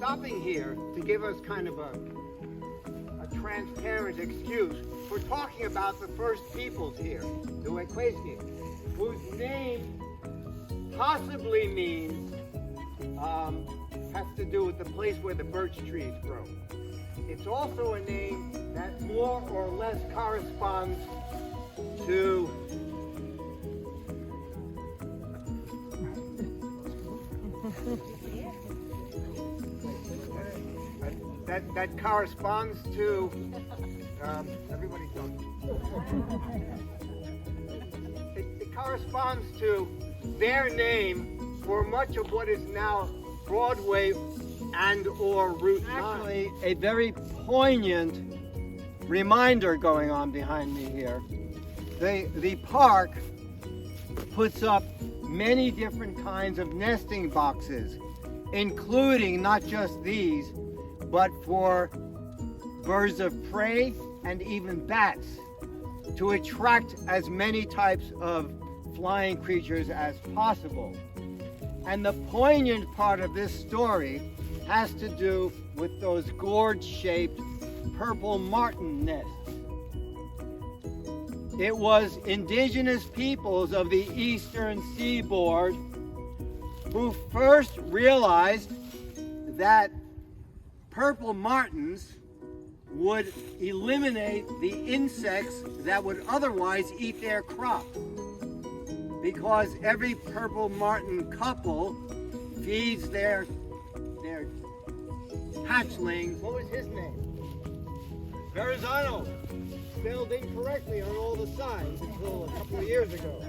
stopping here to give us kind of a transparent excuse for talking about the first peoples here, the Wequesniks, whose name possibly means, has to do with the place where the birch trees grow. It's also a name that more or less corresponds to that corresponds to everybody's done. It corresponds to their name for much of what is now Broadway and or Route 9. Actually, a very poignant reminder going on behind me here. The park puts up many different kinds of nesting boxes, including not just these, but for birds of prey and even bats, to attract as many types of flying creatures as possible. And the poignant part of this story has to do with those gourd-shaped purple martin nests. It was indigenous peoples of the eastern seaboard who first realized that purple martins would eliminate the insects that would otherwise eat their crop, because every purple martin couple feeds their hatchling. What was his name? Verrazano. Spelled incorrectly on all the signs until a couple of years ago.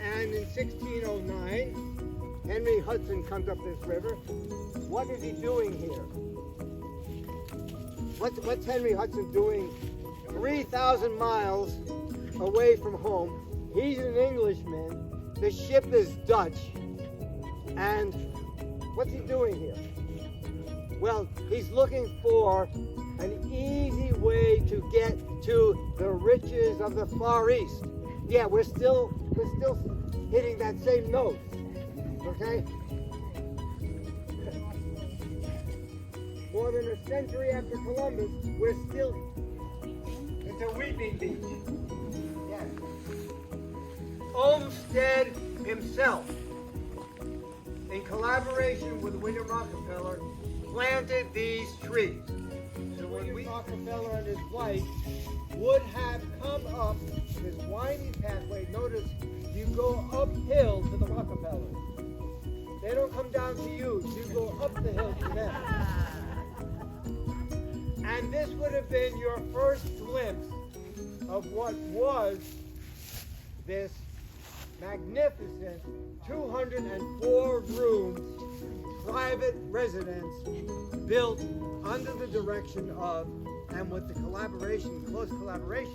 And in 1609, Henry Hudson comes up this river. What is he doing here? What's Henry Hudson doing 3,000 miles away from home? He's an Englishman. The ship is Dutch. And what's he doing here? Well, he's looking for an easy way to get to the riches of the Far East. Yeah, we're still hitting that same note. Okay? More than a century after Columbus, we're still, it's a weeping beach. Yes. Olmsted himself, in collaboration with William Rockefeller, planted these trees. So when Rockefeller and his wife would have come up this winding pathway, notice you go uphill to the Rockefellers. They don't come down to you, you go up the hill to them. And this would have been your first glimpse of what was this magnificent 204-room private residence built under the direction of and with the close collaboration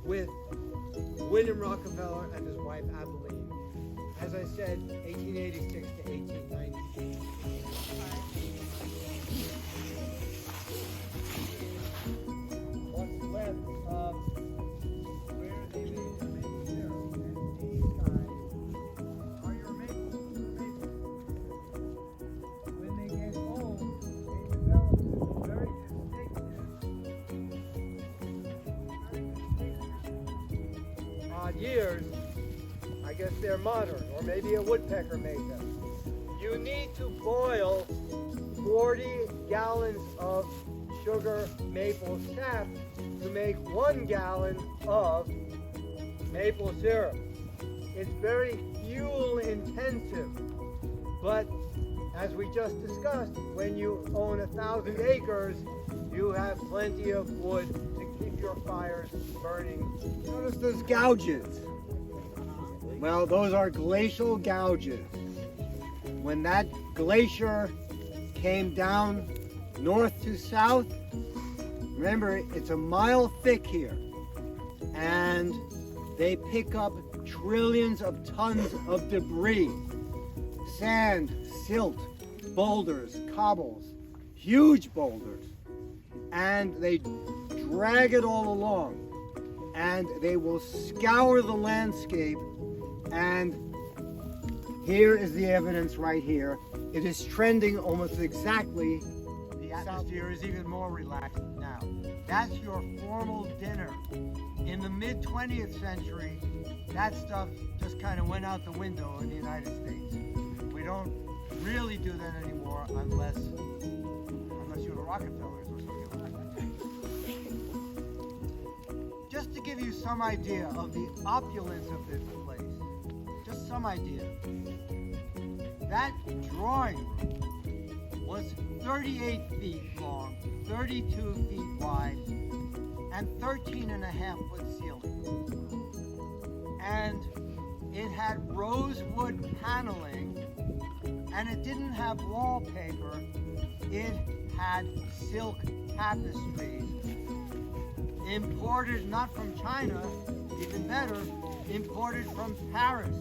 with William Rockefeller and his wife Abilene. As I said, 1886 to 1890. What's left of where they made the maple syrup, and these guys are your maple syrup. When they get home, they develop this very distinctive odd years. I guess they're modern, or maybe a woodpecker made them. You need to boil 40 gallons of sugar maple sap to make 1 gallon of maple syrup. It's very fuel intensive, but as we just discussed, when you own 1,000 acres, you have plenty of wood to keep your fires burning. Notice those gouges. Well, those are glacial gouges. When that glacier came down north to south, remember, it's a mile thick here, and they pick up trillions of tons of debris, sand, silt, boulders, cobbles, huge boulders, and they drag it all along, and they will scour the landscape and Here is the evidence right here. It is trending almost exactly. The atmosphere is even more relaxed now. That's your formal dinner. In the mid-20th century, that stuff just kind of went out the window in the United States. We don't really do that anymore unless you're the Rockefellers or something like that. Just to give you some idea of the opulence of this place, just some idea. That drawing room was 38 feet long, 32 feet wide, and 13.5-foot ceiling. And it had rosewood paneling, and it didn't have wallpaper. It had silk tapestries, imported not from China, even better, imported from Paris.